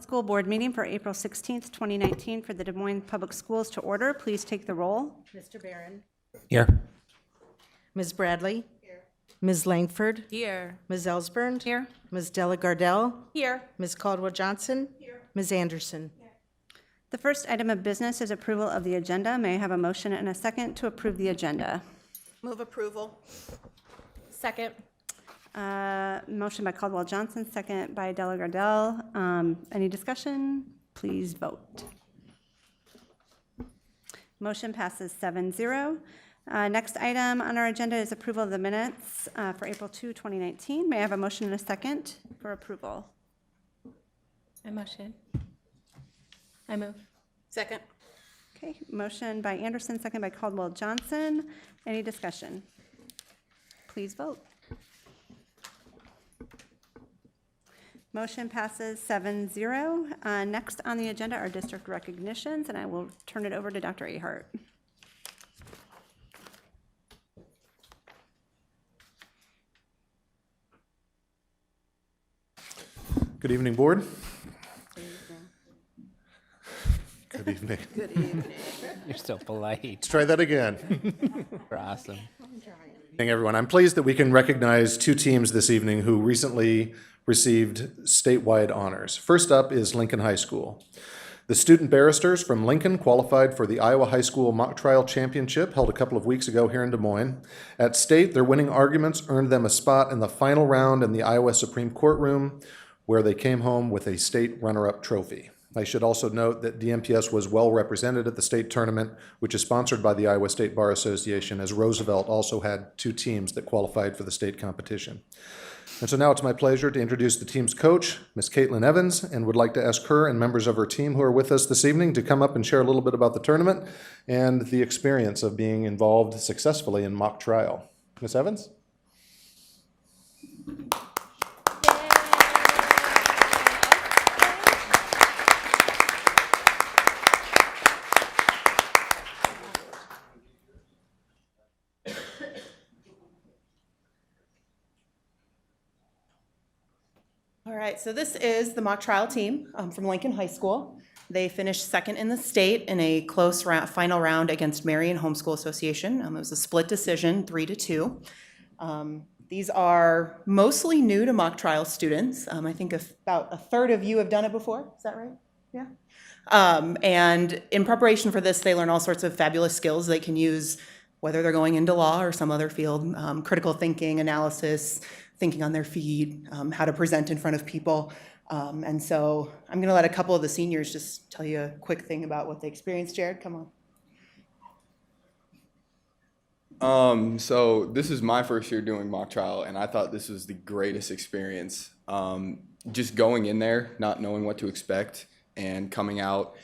School Board meeting for April 16th, 2019 for the Des Moines Public Schools to order. Please take the roll. Mr. Barron. Here. Ms. Bradley. Here. Ms. Langford. Here. Ms. Ellsburn. Here. Ms. Della Gardell. Here. Ms. Caldwell Johnson. Here. Ms. Anderson. The first item of business is approval of the agenda. May I have a motion and a second to approve the agenda? Move approval. Second. Motion by Caldwell Johnson, second by Della Gardell. Any discussion? Please vote. Motion passes 7-0. Next item on our agenda is approval of the minutes for April 2, 2019. May I have a motion and a second for approval? I motion. I move. Second. Okay, motion by Anderson, second by Caldwell Johnson. Any discussion? Please vote. Motion passes 7-0. Next on the agenda are district recognitions, and I will turn it over to Dr. Ahart. Good evening, Board. Good evening. Good evening. You're so polite. Let's try that again. You're awesome. Good evening, everyone. I'm pleased that we can recognize two teams this evening who recently received statewide honors. First up is Lincoln High School. The student barristers from Lincoln qualified for the Iowa High School Mock Trial Championship held a couple of weeks ago here in Des Moines. At state, their winning arguments earned them a spot in the final round in the Iowa Supreme Court room, where they came home with a state runner-up trophy. I should also note that DMPS was well represented at the state tournament, which is sponsored by the Iowa State Bar Association, as Roosevelt also had two teams that qualified for the state competition. And so now it's my pleasure to introduce the team's coach, Ms. Caitlin Evans, and would like to ask her and members of her team who are with us this evening to come up and share a little bit about the tournament and the experience of being involved successfully in mock trial. Ms. Evans? All right, so this is the mock trial team from Lincoln High School. They finished second in the state in a close final round against Marion Homeschool Association. It was a split decision, 3-2. These are mostly new to mock trial students. I think about a third of you have done it before. Is that right? Yeah. And in preparation for this, they learn all sorts of fabulous skills they can use, whether they're going into law or some other field, critical thinking, analysis, thinking on their feet, how to present in front of people. And so I'm going to let a couple of the seniors just tell you a quick thing about what they experienced. Jared, come on. So this is my first year doing mock trial, and I thought this was the greatest experience. Just going in there, not knowing what to expect, and coming out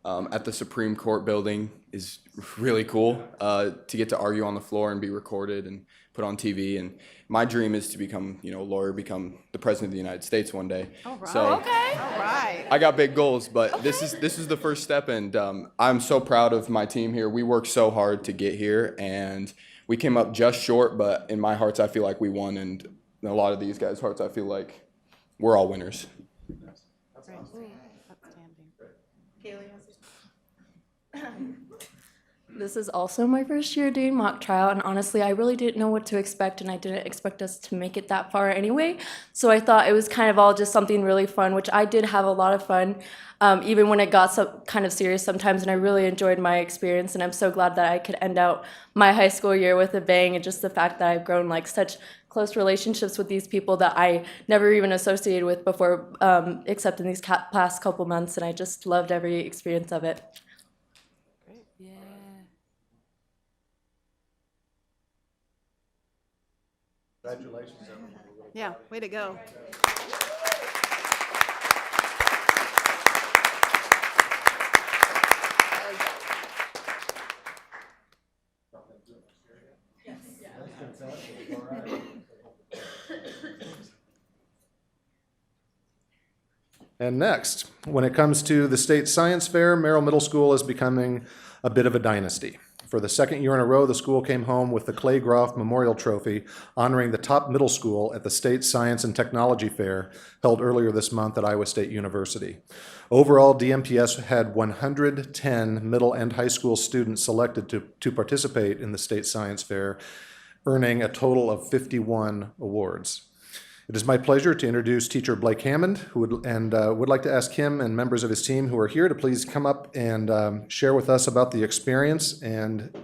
at the Supreme Court building is really cool to get to argue on the floor and be recorded and put on TV. And my dream is to become, a lawyer, become the president of the United States one day. All right. So Okay. All right. I got big goals, but this is the first step, and I'm so proud of my team here. We worked so hard to get here, and we came up just short, but in my hearts, I feel like we won, and in a lot of these guys' hearts, I feel like we're all winners. This is also my first year doing mock trial, and honestly, I really didn't know what to expect, and I didn't expect us to make it that far anyway. So I thought it was kind of all just something really fun, which I did have a lot of fun, even when it got so kind of serious sometimes, and I really enjoyed my experience, and I'm so glad that I could end out my high school year with a bang, and just the fact that I've grown like such close relationships with these people that I never even associated with before, except in these past couple months, and I just loved every experience of it. Congratulations, everyone. Yeah, way to go. And next, when it comes to the state science fair, Merrill Middle School is becoming a bit of a dynasty. For the second year in a row, the school came home with the Clay Groff Memorial Trophy, honoring the top middle school at the State Science and Technology Fair held earlier this month at Iowa State University. Overall, DMPS had 110 middle and high school students selected to participate in the State Science Fair, earning a total of 51 awards. It is my pleasure to introduce teacher Blake Hammond, who would like to ask him and members of his team who are here to please come up and share with us about the experience and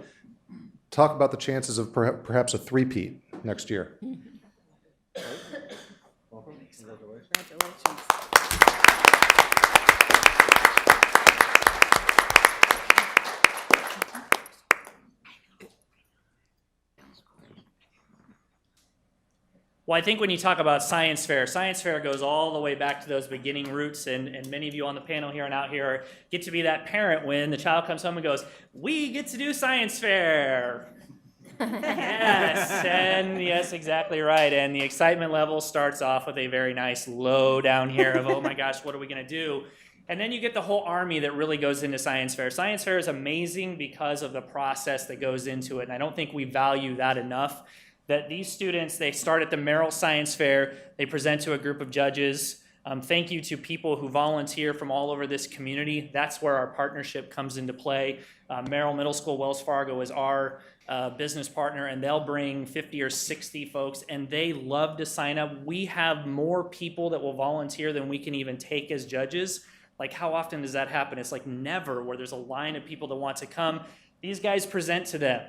talk about the chances of perhaps a three-peat next year. Well, I think when you talk about science fair goes all the way back to those beginning roots, and many of you on the panel here and out here get to be that parent when the child comes home and goes, "We get to do science fair." Yes, exactly right. And the excitement level starts off with a very nice low down here of, oh my gosh, what are we going to do? And then you get the whole army that really goes into science fair. Science fair is amazing because of the process that goes into it, and I don't think we value that enough. That these students, they start at the Merrill Science Fair, they present to a group of judges. Thank you to people who volunteer from all over this community. That's where our partnership comes into play. Merrill Middle School, Wells Fargo is our business partner, and they'll bring 50 or 60 folks, and they love to sign up. We have more people that will volunteer than we can even take as judges. Like, how often does that happen? It's like never, where there's a line of people that want to come. These guys present to them.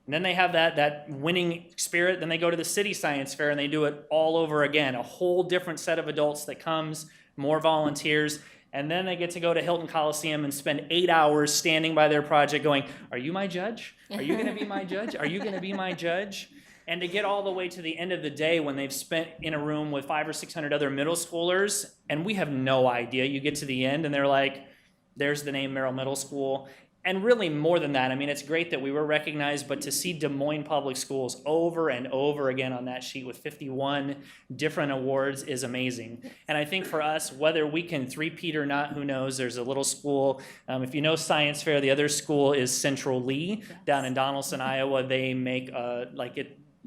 And then they have that winning spirit. Then they go to the city science fair and they do it all over again. A whole different set of adults that comes, more volunteers. And then they get to go to Hilton Coliseum and spend 8 hours standing by their project going, "Are you my judge? Are you going to be my judge? Are you going to be my judge?" And to get all the way to the end of the day when they've spent in a room with 500 or 600 other middle schoolers, and we have no idea. You get to the end and they're like, there's the name Merrill Middle School. And really more than that, I mean, it's great that we were recognized, but to see Des Moines Public Schools over and over again on that sheet with 51 different awards is amazing. And I think for us, whether we can three-peat or not, who knows? There's a little school, if you know Science Fair, the other school is Central Lee down in Donaldson, Iowa. They make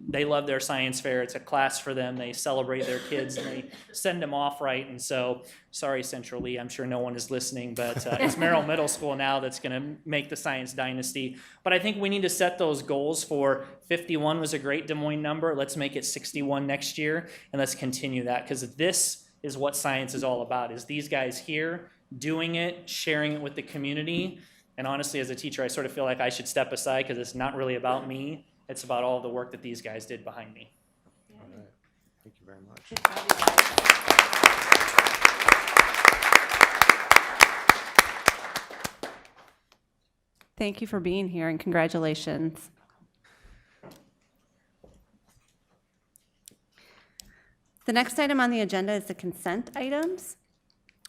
they love their science fair. It's a class for them. They celebrate their kids and they send them off right. And so, sorry, Central Lee, I'm sure no one is listening, but it's Merrill Middle School now that's going to make the science dynasty. But I think we need to set those goals for 51 was a great Des Moines number. Let's make it 61 next year, and let's continue that, because this is what science is all about, is these guys here doing it, sharing it with the community. And honestly, as a teacher, I sort of feel like I should step aside because it's not really about me. It's about all the work that these guys did behind me. All right. Thank you very much. Thank you for being here, and congratulations. The next item on the agenda is the consent items.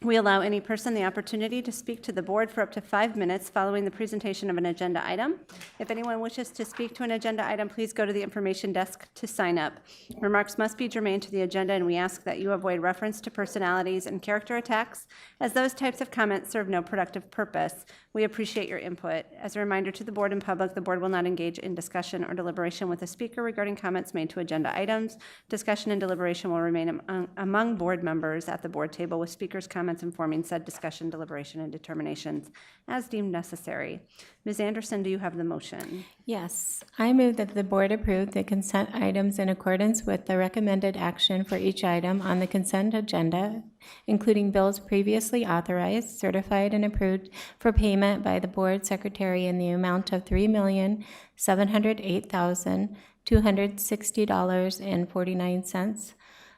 We allow any person the opportunity to speak to the board for up to 5 minutes following the presentation of an agenda item. If anyone wishes to speak to an agenda item, please go to the information desk to sign up. Remarks must be germane to the agenda, and we ask that you avoid reference to personalities and character attacks, as those types of comments serve no productive purpose. We appreciate your input. As a reminder to the board and public, the board will not engage in discussion or deliberation with the speaker regarding comments made to agenda items. Discussion and deliberation will remain among board members at the board table, with speakers' comments informing said discussion, deliberation, and determinations as deemed necessary. Ms. Anderson, do you have the motion? Yes, I move that the board approve the consent items in accordance with the recommended action for each item on the consent agenda, including bills previously authorized, certified, and approved for payment by the board secretary in the amount of $3,708,260.49.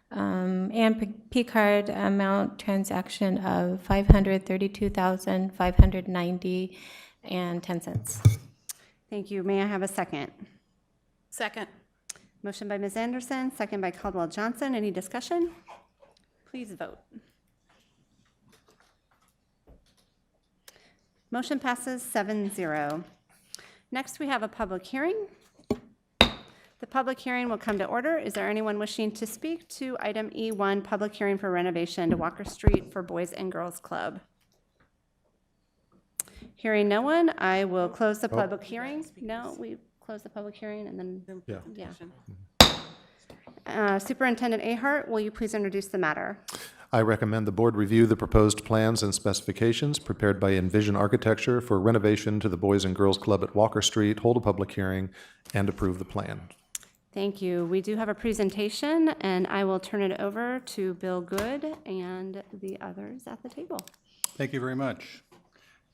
And P-card amount transaction of $532,590.10. Thank you. May I have a second? Second. Motion by Ms. Anderson, second by Caldwell Johnson. Any discussion? Please vote. Motion passes 7-0. Next, we have a public hearing. The public hearing will come to order. Is there anyone wishing to speak to item E1, public hearing for renovation to Walker Street for Boys and Girls Club? Hearing no one, I will close the public hearing. No, we close the public hearing and then, Yeah. Superintendent Ahart, will you please introduce the matter? I recommend the board review the proposed plans and specifications prepared by Envision Architecture for renovation to the Boys and Girls Club at Walker Street, hold a public hearing, and approve the plan. Thank you. We do have a presentation, and I will turn it over to Bill Good and the others at the table. Thank you very much.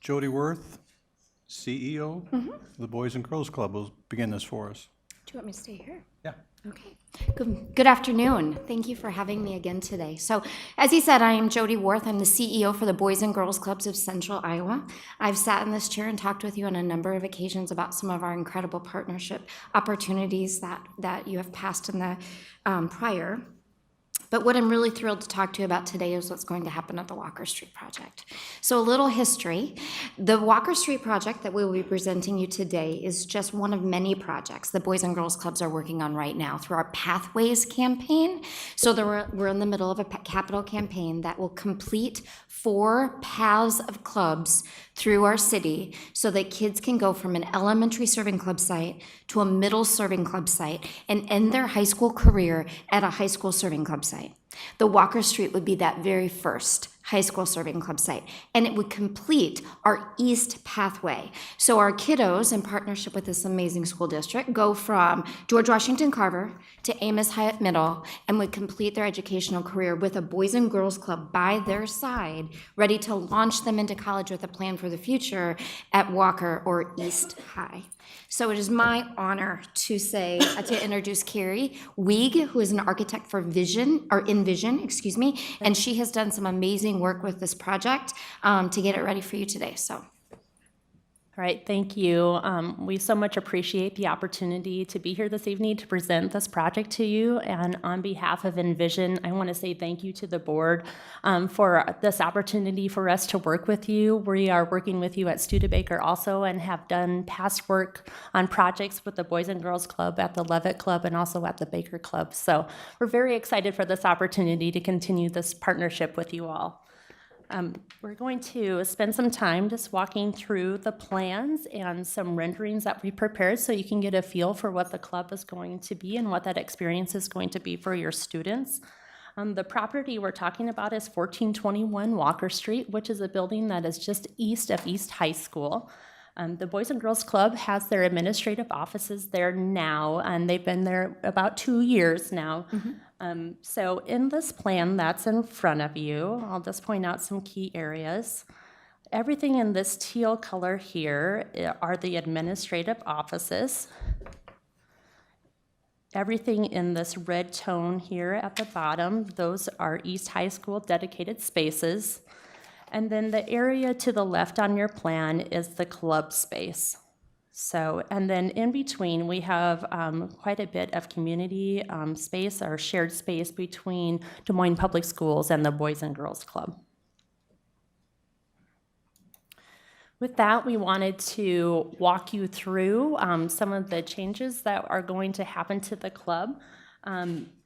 Jody Worth, CEO of the Boys and Girls Club, will begin this for us. Do you want me to stay here? Yeah. Okay. Good afternoon. Thank you for having me again today. So, as he said, I am Jody Worth. I'm the CEO for the Boys and Girls Clubs of Central Iowa. I've sat in this chair and talked with you on a number of occasions about some of our incredible partnership opportunities that you have passed in the prior. But what I'm really thrilled to talk to you about today is what's going to happen at the Walker Street project. So a little history. The Walker Street project that we will be presenting you today is just one of many projects the Boys and Girls Clubs are working on right now through our Pathways campaign. So we're in the middle of a capital campaign that will complete 4 paths of clubs through our city so that kids can go from an elementary serving club site to a middle serving club site and end their high school career at a high school serving club site. The Walker Street would be that very first high school serving club site, and it would complete our East Pathway. So our kiddos, in partnership with this amazing school district, go from George Washington Carver to Amos Hyatt Middle and would complete their educational career with a Boys and Girls Club by their side, ready to launch them into college with a plan for the future at Walker or East High. So it is my honor to introduce Carrie Wieg, who is an architect for Envision, and she has done some amazing work with this project to get it ready for you today. So. All right, thank you. We so much appreciate the opportunity to be here this evening to present this project to you. And on behalf of Envision, I want to say thank you to the board for this opportunity for us to work with you. We are working with you at Studebaker also and have done past work on projects with the Boys and Girls Club at the Levitt Club and also at the Baker Club. So we're very excited for this opportunity to continue this partnership with you all. We're going to spend some time just walking through the plans and some renderings that we prepared so you can get a feel for what the club is going to be and what that experience is going to be for your students. The property we're talking about is 1421 Walker Street, which is a building that is just east of East High School. The Boys and Girls Club has their administrative offices there now, and they've been there about 2 years now. So in this plan that's in front of you, I'll just point out some key areas. Everything in this teal color here are the administrative offices. Everything in this red tone here at the bottom, those are East High School dedicated spaces. And then the area to the left on your plan is the club space. So, and then in between, we have quite a bit of community space or shared space between Des Moines Public Schools and the Boys and Girls Club. With that, we wanted to walk you through some of the changes that are going to happen to the club.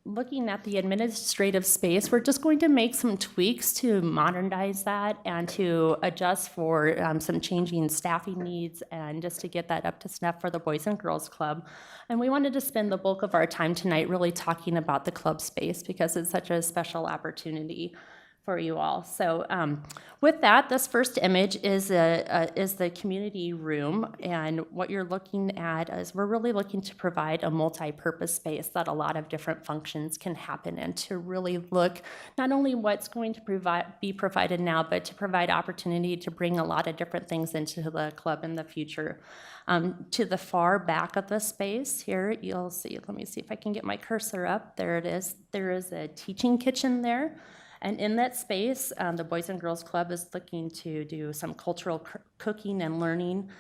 Looking at the administrative space, we're just going to make some tweaks to modernize that and to adjust for some changing staffing needs and just to get that up to snuff for the Boys and Girls Club. And we wanted to spend the bulk of our time tonight really talking about the club space because it's such a special opportunity for you all. So with that, this first image is the community room, and what you're looking at is we're really looking to provide a multi-purpose space that a lot of different functions can happen and to really look not only what's going to be provided now, but to provide opportunity to bring a lot of different things into the club in the future. To the far back of the space here, you'll see, let me see if I can get my cursor up. There it is. There is a teaching kitchen there. And in that space, the Boys and Girls Club is looking to do some cultural cooking and learning,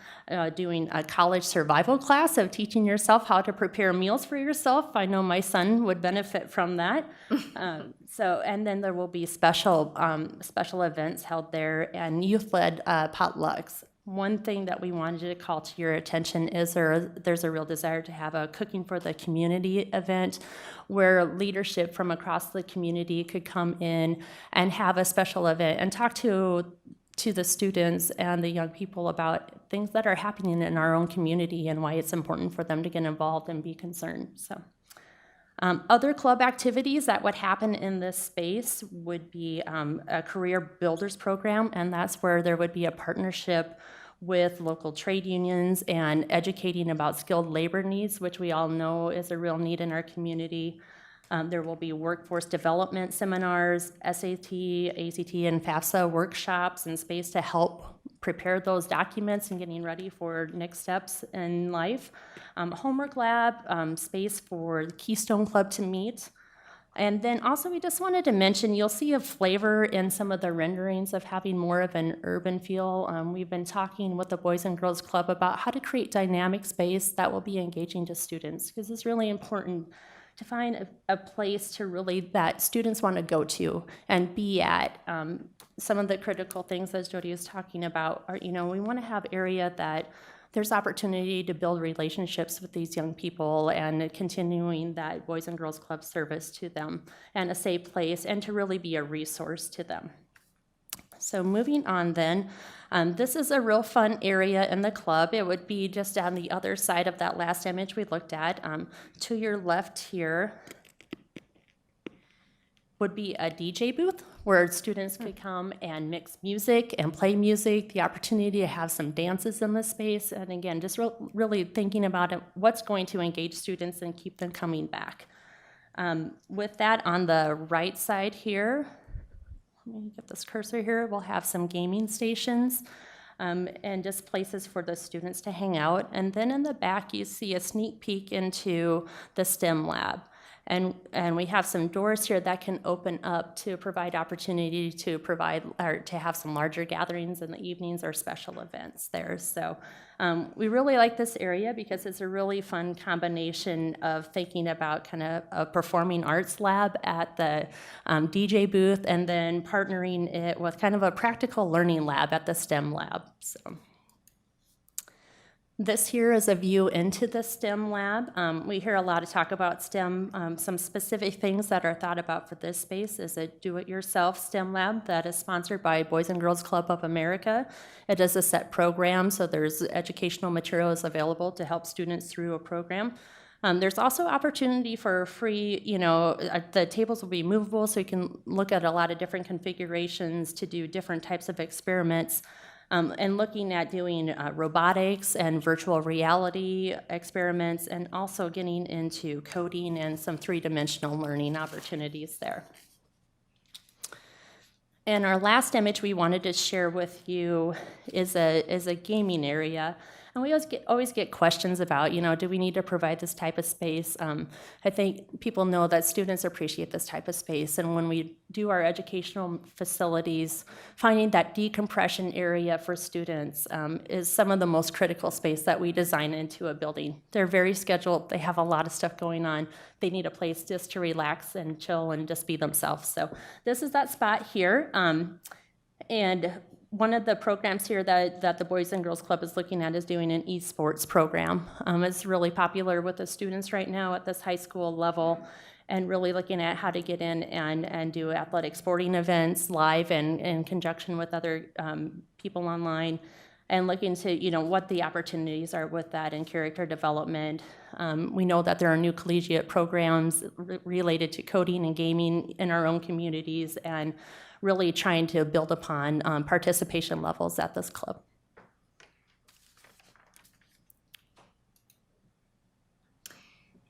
doing a college survival class of teaching yourself how to prepare meals for yourself. I know my son would benefit from that. And then there will be special events held there and youth-led potlucks. One thing that we wanted to call to your attention is there's a real desire to have a Cooking for the Community event where leadership from across the community could come in and have a special event and talk to to the students and the young people about things that are happening in our own community and why it's important for them to get involved and be concerned. So, other club activities that would happen in this space would be a career builders program, and that's where there would be a partnership with local trade unions and educating about skilled labor needs, which we all know is a real need in our community. There will be workforce development seminars, SAT, ACT, and FAFSA workshops and space to help prepare those documents and getting ready for next steps in life. Homework lab, space for the Keystone Club to meet. And then also we just wanted to mention, you'll see a flavor in some of the renderings of having more of an urban feel. We've been talking with the Boys and Girls Club about how to create dynamic space that will be engaging to students, because it's really important to find a place to really that students want to go to and be at. Some of the critical things, as Jody was talking about, are, we want to have area that there's opportunity to build relationships with these young people and continuing that Boys and Girls Club service to them and a safe place and to really be a resource to them. So moving on then, this is a real fun area in the club. It would be just on the other side of that last image we looked at. To your left here would be a DJ booth where students could come and mix music and play music, the opportunity to have some dances in the space, and again, just really thinking about it, what's going to engage students and keep them coming back. With that, on the right side here, let me get this cursor here, we'll have some gaming stations and just places for the students to hang out. And then in the back, you see a sneak peek into the STEM lab. And we have some doors here that can open up to provide opportunity to provide or to have some larger gatherings in the evenings or special events there. So we really like this area because it's a really fun combination of thinking about kind of a performing arts lab at the DJ booth and then partnering it with kind of a practical learning lab at the STEM lab. So. This here is a view into the STEM lab. We hear a lot of talk about STEM. Some specific things that are thought about for this space is a do-it-yourself STEM lab that is sponsored by Boys and Girls Club of America. It is a set program, so there's educational materials available to help students through a program. There's also opportunity for free, the tables will be movable, so you can look at a lot of different configurations to do different types of experiments. And looking at doing robotics and virtual reality experiments, and also getting into coding and some three-dimensional learning opportunities there. And our last image we wanted to share with you is a gaming area. And we always get questions about, do we need to provide this type of space? I think people know that students appreciate this type of space. And when we do our educational facilities, finding that decompression area for students is some of the most critical space that we design into a building. They're very scheduled. They have a lot of stuff going on. They need a place just to relax and chill and just be themselves. So this is that spot here. And one of the programs here that the Boys and Girls Club is looking at is doing an esports program. It's really popular with the students right now at this high school level, and really looking at how to get in and do athletic sporting events live and in conjunction with other people online, and looking to what the opportunities are with that and character development. We know that there are new collegiate programs related to coding and gaming in our own communities, and really trying to build upon participation levels at this club.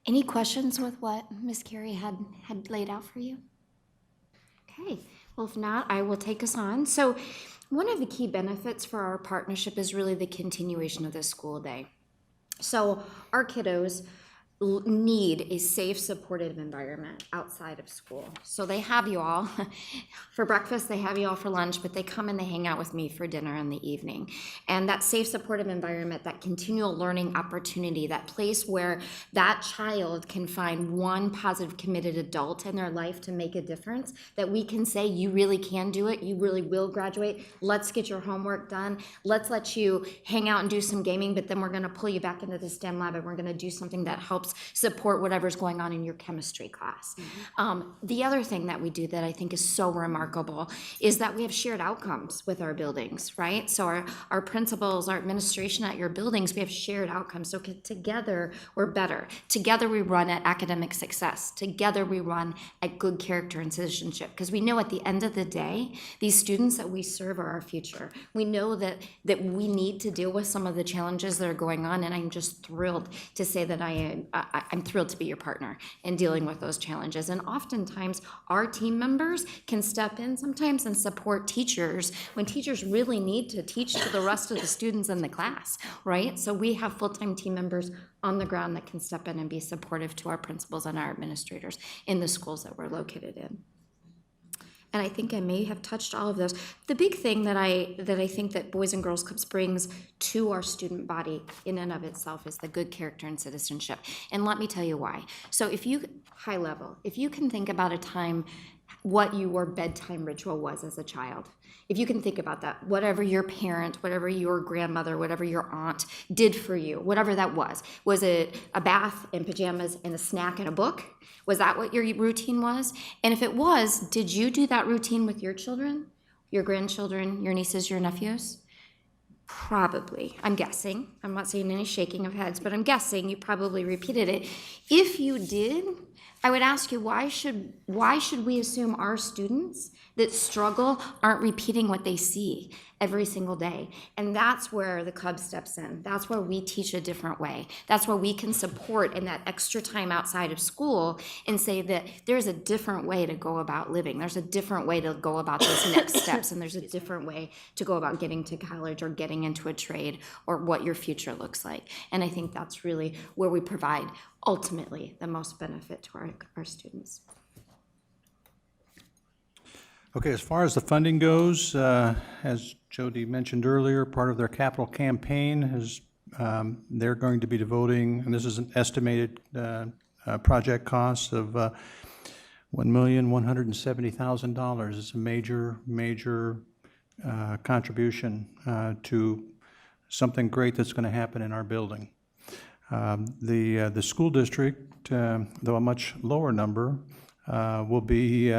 Any questions with what Ms. Carey had laid out for you? Okay, well, if not, I will take us on. So one of the key benefits for our partnership is really the continuation of the school day. So our kiddos need a safe, supportive environment outside of school. So they have you all for breakfast, they have you all for lunch, but they come and they hang out with me for dinner in the evening. And that safe, supportive environment, that continual learning opportunity, that place where that child can find one positive, committed adult in their life to make a difference, that we can say, you really can do it, you really will graduate, let's get your homework done, let's let you hang out and do some gaming, but then we're gonna pull you back into the STEM lab and we're gonna do something that helps helps support whatever's going on in your chemistry class. The other thing that we do that I think is so remarkable is that we have shared outcomes with our buildings, right? So our principals, our administration at your buildings, we have shared outcomes. So together we're better. Together we run at academic success. Together we run at good character and citizenship. Because we know at the end of the day, these students that we serve are our future. We know that we need to deal with some of the challenges that are going on, and I'm just thrilled to say that I'm thrilled to be your partner in dealing with those challenges. And oftentimes, our team members can step in sometimes and support teachers when teachers really need to teach to the rest of the students in the class, right? So we have full-time team members on the ground that can step in and be supportive to our principals and our administrators in the schools that we're located in. And I think I may have touched all of those. The big thing that I think that Boys and Girls Clubs brings to our student body in and of itself is the good character and citizenship. And let me tell you why. So if you, high level, if you can think about a time what your bedtime ritual was as a child, if you can think about that, whatever your parent, whatever your grandmother, whatever your aunt did for you, whatever that was it a bath and pajamas and a snack and a book? Was that what your routine was? And if it was, did you do that routine with your children, your grandchildren, your nieces, your nephews? Probably, I'm guessing. I'm not saying any shaking of heads, but I'm guessing you probably repeated it. If you did, I would ask you, why should we assume our students that struggle aren't repeating what they see every single day? And that's where the club steps in. That's where we teach a different way. That's where we can support in that extra time outside of school and say that there's a different way to go about living. There's a different way to go about those next steps, and there's a different way to go about getting to college or getting into a trade or what your future looks like. And I think that's really where we provide ultimately the most benefit to our students. Okay, as far as the funding goes, as Jody mentioned earlier, part of their capital campaign is they're going to be devoting, and this is an estimated project cost of $1,170,000. It's a major contribution to something great that's going to happen in our building. The school district, though a much lower number, will be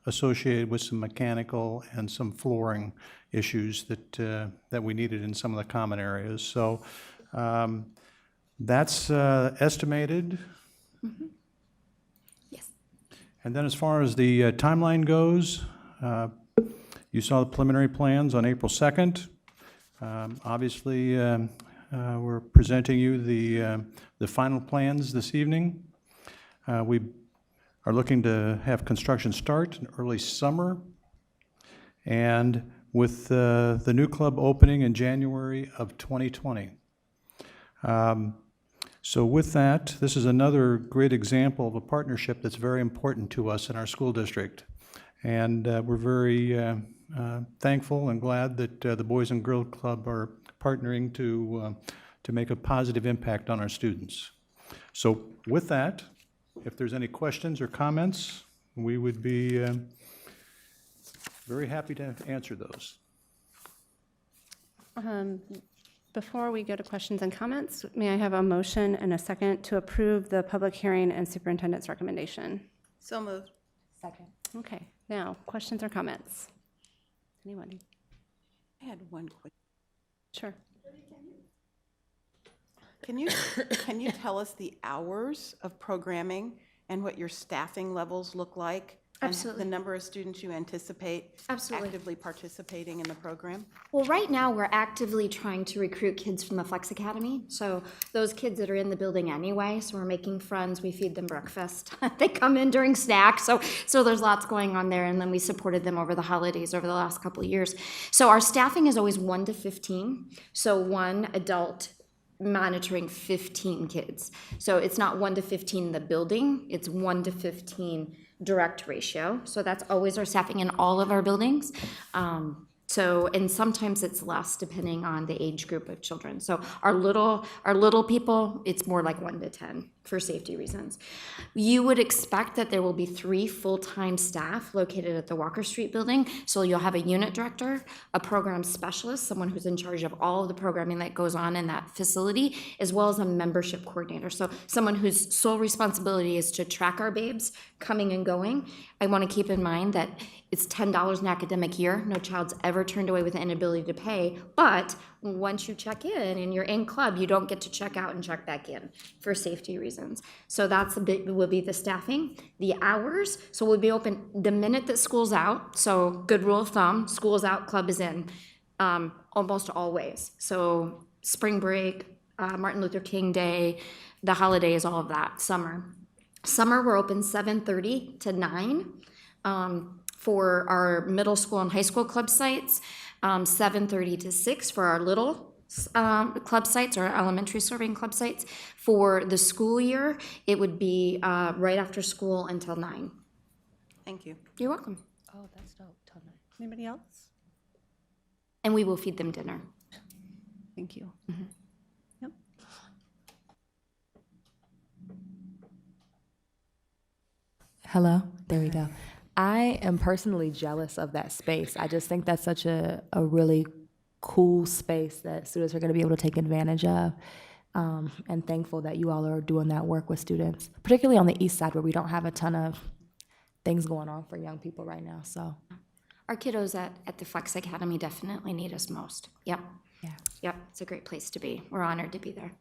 associated with some mechanical and some flooring issues that we needed in some of the common areas. So that's estimated. Mm-hmm. Yes. And then as far as the timeline goes, you saw the preliminary plans on April 2nd. Obviously, we're presenting you the final plans this evening. We are looking to have construction start in early summer, and with the new club opening in January of 2020. So with that, this is another great example of a partnership that's very important to us in our school district. And we're very thankful and glad that the Boys and Girls Club are partnering to make a positive impact on our students. So with that, if there's any questions or comments, we would be very happy to answer those. Before we go to questions and comments, may I have a motion and a second to approve the public hearing and superintendent's recommendation? So moved. Second. Okay, now, questions or comments? Anybody? I had one quick. Sure. Can you tell us the hours of programming and what your staffing levels look like? Absolutely. And the number of students you anticipate Absolutely. actively participating in the program? Well, right now, we're actively trying to recruit kids from the Flex Academy. So those kids that are in the building anyway, so we're making friends, we feed them breakfast. They come in during snacks, so there's lots going on there, and then we supported them over the holidays over the last couple of years. So our staffing is always 1 to 15, so one adult monitoring 15 kids. So it's not 1 to 15 in the building, it's 1 to 15 direct ratio. So that's always our staffing in all of our buildings. So, and sometimes it's less depending on the age group of children. So our little people, it's more like 1 to 10 for safety reasons. You would expect that there will be 3 full-time staff located at the Walker Street building. So you'll have a unit director, a program specialist, someone who's in charge of all of the programming that goes on in that facility, as well as a membership coordinator. So someone whose sole responsibility is to track our babes coming and going. I want to keep in mind that it's $10 an academic year. No child's ever turned away with an inability to pay. But once you check in and you're in club, you don't get to check out and check back in for safety reasons. So that's will be the staffing, the hours. So we'll be open the minute that school's out. So good rule of thumb, school's out, club is in, almost always. So spring break, Martin Luther King Day, the holidays, all of that, summer. Summer, we're open 7:30 to 9. For our middle school and high school club sites, 7:30 to 6 for our little club sites or elementary serving club sites. For the school year, it would be right after school until 9. Thank you. You're welcome. Oh, that's dope. Tell me. Anybody else? And we will feed them dinner. Thank you. Yep. Hello, there we go. I am personally jealous of that space. I just think that's such a really cool space that students are going to be able to take advantage of. And thankful that you all are doing that work with students, particularly on the east side where we don't have a ton of things going on for young people right now. So Our kiddos at the Flex Academy definitely need us most. Yep. yeah. Yep, it's a great place to be. We're honored to be there.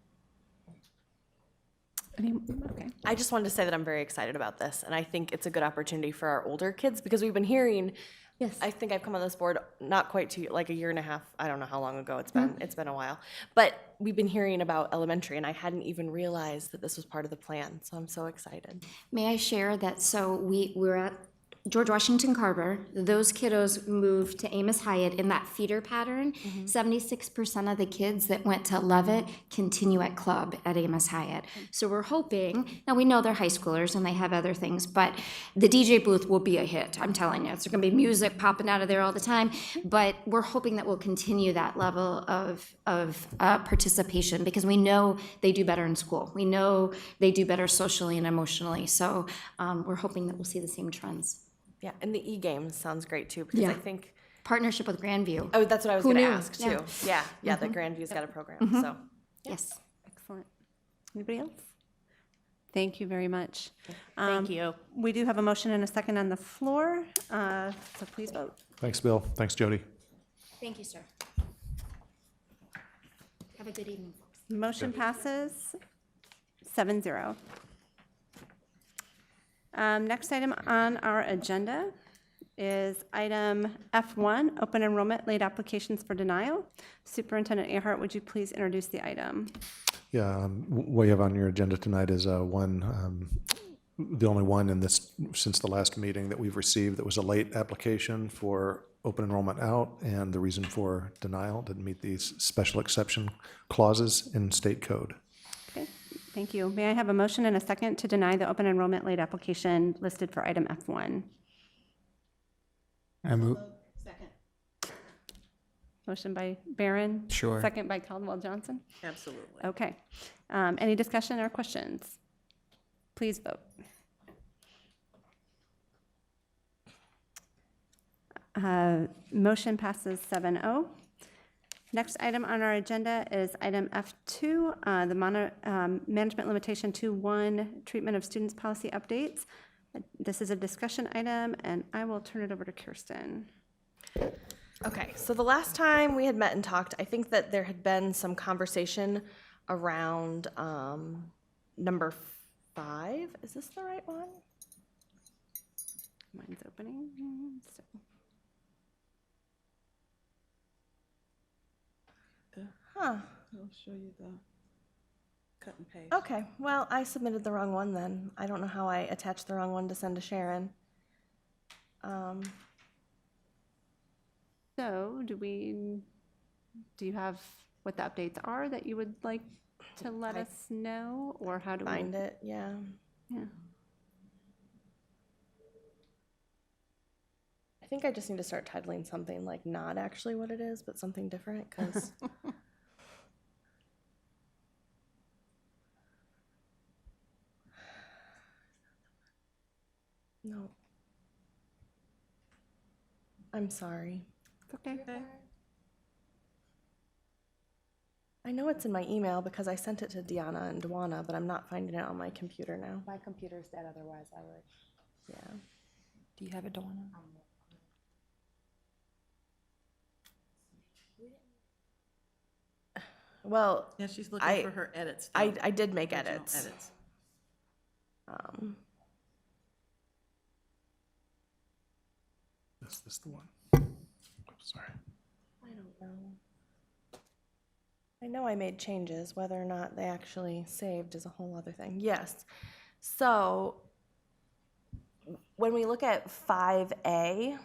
Okay. I just wanted to say that I'm very excited about this, and I think it's a good opportunity for our older kids because we've been hearing. Yes. I think I've come on this board not quite like a year and a half. I don't know how long ago it's been. It's been a while, but we've been hearing about elementary, and I hadn't even realized that this was part of the plan. So I'm so excited. May I share that, so we're at George Washington Carver. Those kiddos moved to Amos Hyatt in that feeder pattern. 76% of the kids that went to Levitt continue at club at Amos Hyatt. So we're hoping, now we know they're high schoolers and they have other things, but the DJ booth will be a hit, I'm telling you. There's gonna be music popping out of there all the time, but we're hoping that we'll continue that level of participation because we know they do better in school. We know they do better socially and emotionally. So we're hoping that we'll see the same trends. Yeah, and the e-games sounds great too because Yeah. I think. Partnership with Grandview. Oh, that's what I was Who going to knew? ask Yeah. too. Yeah, that Grandview's got a program. So Yes. Excellent. Anybody else? Thank you very much. Thank you. We do have a motion and a second on the floor, so please vote. Thanks, Bill. Thanks, Jody. Thank you, sir. Have a good evening, folks. Motion passes 7-0. Next item on our agenda is item F1, open enrollment late applications for denial. Superintendent Ahart, would you please introduce the item? Yeah, what you have on your agenda tonight is the only one in this, since the last meeting that we've received that was a late application for open enrollment out, and the reason for denial didn't meet these special exception clauses in state code. Okay, thank you. May I have a motion and a second to deny the open enrollment late application listed for item F1? I move. Motion by Barron. Sure. Second by Caldwell Johnson. Absolutely. Okay. Any discussion or questions? Please vote. Motion passes 7-0. Next item on our agenda is item F2, the management limitation 2.1, treatment of students policy updates. This is a discussion item, and I will turn it over to Kirsten. Okay, so the last time we had met and talked, I think that there had been some conversation around number 5. Is this the right one? Mine's opening. So. Huh. I'll show you the cut and paste. Okay, well, I submitted the wrong one then. I don't know how I attached the wrong one to send to Sharon. So do you have what the updates are that you would like to let us know, or how do we? Find it, yeah. Yeah. I think I just need to start titling something like not actually what it is, but something different, because no. I'm sorry. Okay. I know it's in my email because I sent it to Deanna and Dwana, but I'm not finding it on my computer now. My computer's dead, otherwise I would. Yeah. Do you have it, Dawana? Well, Yeah, she's looking I- for her edits. I though. did make Original edits. Um, Is this the one? Oops, sorry. I don't know. I know I made changes. Whether or not they actually saved is a whole other thing. Yes. So when we look at 5A,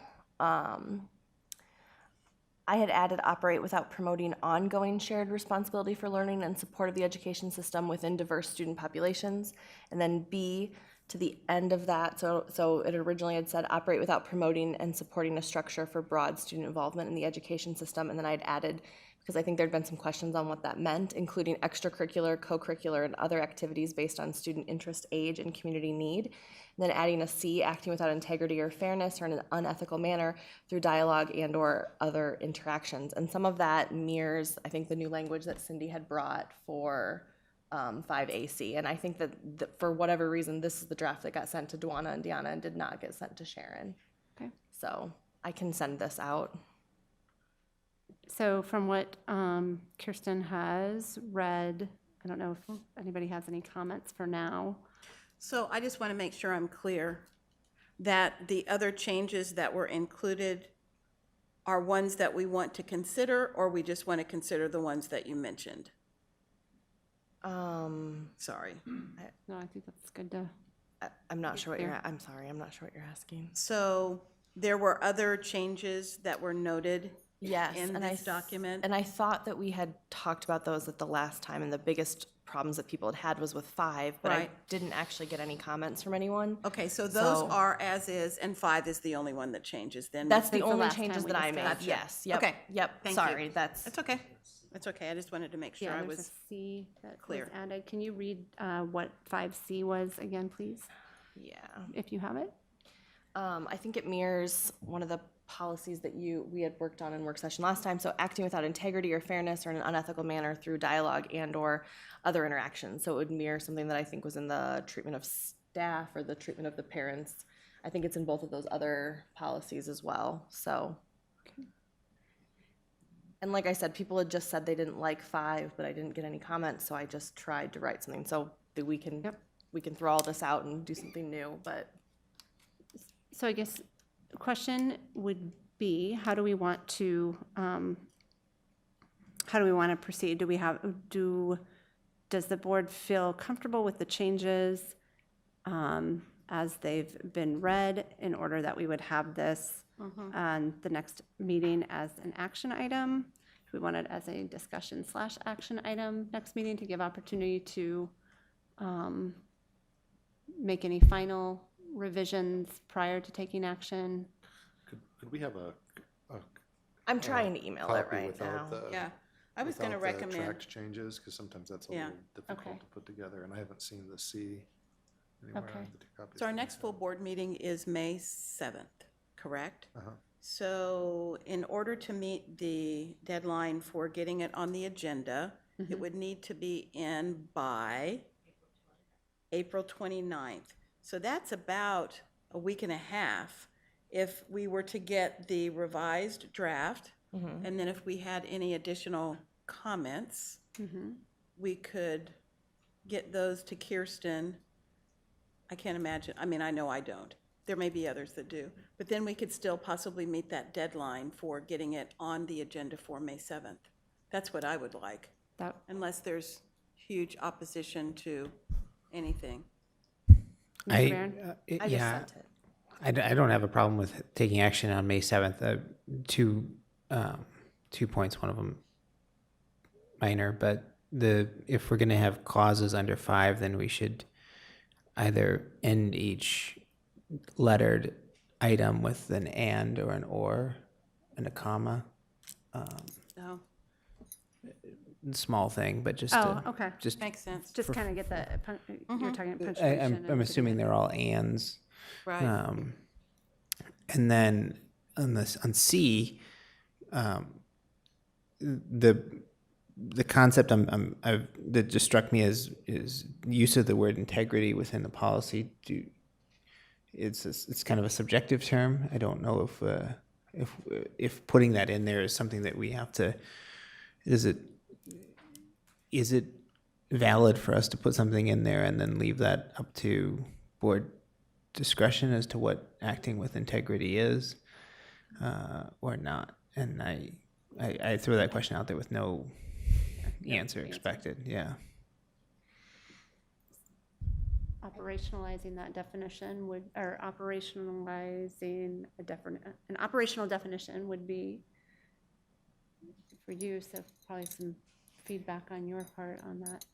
I had added operate without promoting ongoing shared responsibility for learning and support of the education system within diverse student populations. And then B, to the end of that, so it originally had said operate without promoting and supporting a structure for broad student involvement in the education system. And then I'd added, because I think there'd been some questions on what that meant, including extracurricular, co-curricular, and other activities based on student interest, age, and community need. And then adding a C, acting without integrity or fairness or in an unethical manner through dialogue and or other interactions. And some of that mirrors, I think, the new language that Cindy had brought for 5AC. And I think that for whatever reason, this is the draft that got sent to Dwana and Deanna and did not get sent to Sharon. Okay. So I can send this out. So from what Kirsten has read, I don't know if anybody has any comments for now. So I just want to make sure I'm clear that the other changes that were included are ones that we want to consider, or we just want to consider the ones that you mentioned? Sorry. No, I think that's good to. I'm not sure what Clear. I'm sorry, I'm not sure what you're asking. So there were other changes that were noted Yes, in and this document? And I thought that we had talked about those at the last time, and the biggest problems that people had was with 5, but I Right. didn't actually get any comments from anyone. Okay, so those So- are as is, and 5 is the only one that changes then? That's the Since the only last changes time we that I made, discussed. yes, yep. Okay, Yep, thank you. sorry, that's, That's okay. That's okay. I just wanted to make sure Yeah, I there's a was, C that was clear. added. Can you read what 5C was again, please, yeah. if you have it? I think it mirrors one of the policies that we had worked on in work session last time. So acting without integrity or fairness or in an unethical manner through dialogue and or other interactions. So it would mirror something that I think was in the treatment of staff or the treatment of the parents. I think it's in both of those other policies as well, so. And like I said, people had just said they didn't like 5, but I didn't get any comments, so I just tried to write something. So that we can throw all this out and do something new, but. So I guess the question would be, how do we want to proceed? Does the board feel comfortable with the changes as they've been read in order that we would have this on the next meeting as an action item? Do we want it as a discussion/action item next meeting to give opportunity to make any final revisions prior to taking action? Could we have a I'm trying to email it copy right without now. the? Yeah, I was going to without the recommend, tracked changes, because sometimes that's a Yeah. little difficult Okay. to put together, and I haven't seen the C anywhere. Okay. on the two copies so our that next you full sent. board meeting is May 7th, correct? Uh-huh. So in order to meet the deadline for getting it on the agenda, it would need to be in by April 29th. So that's about a week and a half if we were to get the revised draft. And then if we had any additional comments, we could get those to Kirsten. I can't imagine, I mean, I know I don't. There may be others that do. But then we could still possibly meet that deadline for getting it on the agenda for May 7th. That's what I would like, That, unless there's huge opposition to anything. Mr. Barron? I just Yeah, sent it. I don't have a problem with taking action on May 7th. Two points, one of them minor, but if we're going to have clauses under 5, then we should either end each lettered item with an and or an or and a comma. No, Small thing, but just Oh, to, okay. just makes sense. Just kind of get the, you're talking I, punctuation. I'm assuming they're all ands. Right. And then on C, the concept that just struck me is use of the word integrity within the policy. It's kind of a subjective term. I don't know if putting that in there is something that we have to. Is it valid for us to put something in there and then leave that up to board discretion as to what acting with integrity is, or not? And I throw that question out there with no answer expected. Yeah. Operationalizing that definition would, or operationalizing an operational definition would be for you, so probably some feedback on your part on that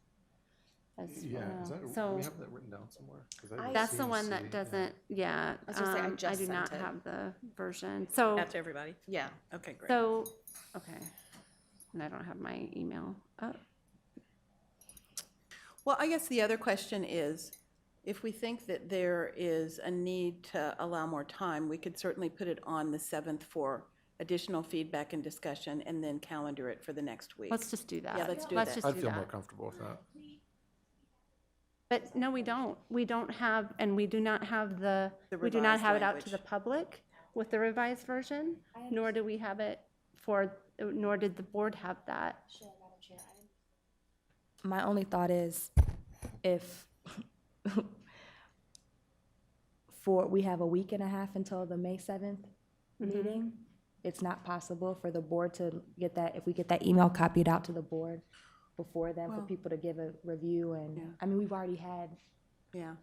as well. So we have that written down somewhere? 'Cause I didn't that's see the the one C, that doesn't, yeah. I was gonna say, I just do not sent it. have the version. So, That's everybody? Yeah. Okay, great. so, okay. And I don't have my email up. Well, I guess the other question is, if we think that there is a need to allow more time, we could certainly put it on the 7th for additional feedback and discussion, and then calendar it for the next week. Let's just do that. Yeah, let's do Let's that. just I'd do feel that. more comfortable with that. But no, we don't. We don't have, and we do not have we do not revised have it out to language. the public with the revised version, nor do we have it nor did the board have that. My only thought is if we have a week and a half until the May 7th meeting, it's not possible for the board to get that, if we get that email copied out to the board before then, for people to give a review and, I mean, we've already had. Yeah.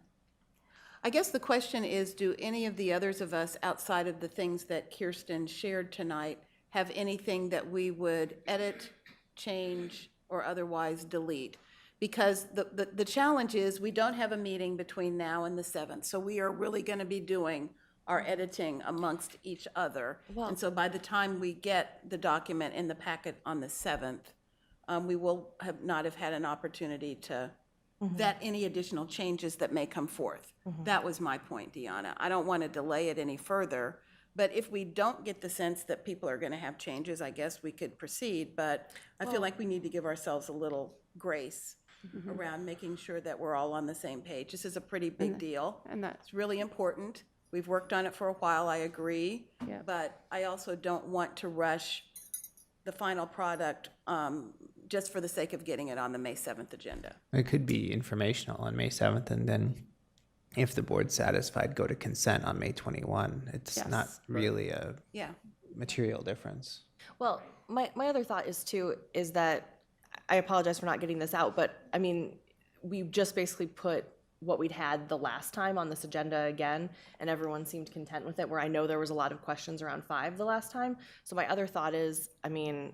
I guess the question is, do any of the others of us, outside of the things that Kirsten shared tonight, have anything that we would edit, change, or otherwise delete? Because the challenge is, we don't have a meeting between now and the 7th, so we are really going to be doing our editing amongst each other. And so by the time we get the document in the packet on the 7th, we will not have had an opportunity to vet any additional changes that may come forth. That was my point, Deanna. I don't want to delay it any further, but if we don't get the sense that people are going to have changes, I guess we could proceed, but I feel like we need to give ourselves a little grace around making sure that we're all on the same page. This is a pretty big deal. And that, It's really important. We've worked on it for a while, I agree. Yeah. But I also don't want to rush the final product just for the sake of getting it on the May 7th agenda. It could be informational on May 7th, and then if the board's satisfied, go to consent on May 21. It's Yes. not really a Yeah. material difference. Well, my other thought is that, I apologize for not getting this out, but I mean, we just basically put what we'd had the last time on this agenda again, and everyone seemed content with it, where I know there was a lot of questions around 5 the last time. So my other thought is, I mean,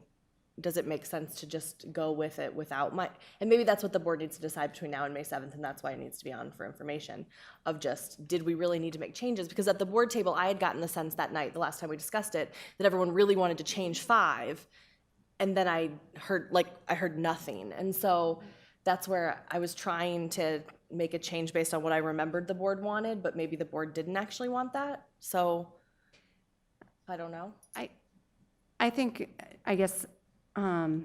does it make sense to just go with it without and maybe that's what the board needs to decide between now and May 7th, and that's why it needs to be on for information, of just, did we really need to make changes? Because at the board table, I had gotten the sense that night, the last time we discussed it, that everyone really wanted to change 5, and then I heard nothing. And so that's where I was trying to make a change based on what I remembered the board wanted, but maybe the board didn't actually want that. So I don't know. I think, I guess, if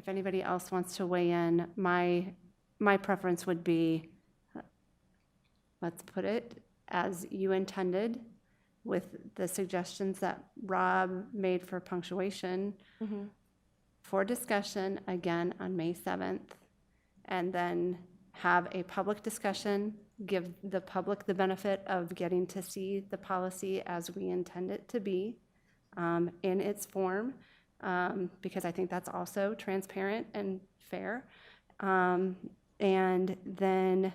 anybody else wants to weigh in, my preference would be, let's put it as you intended, with the suggestions that Rob made for punctuation, for discussion again on May 7th, and then have a public discussion, give the public the benefit of getting to see the policy as we intend it to be in its form, because I think that's also transparent and fair. And then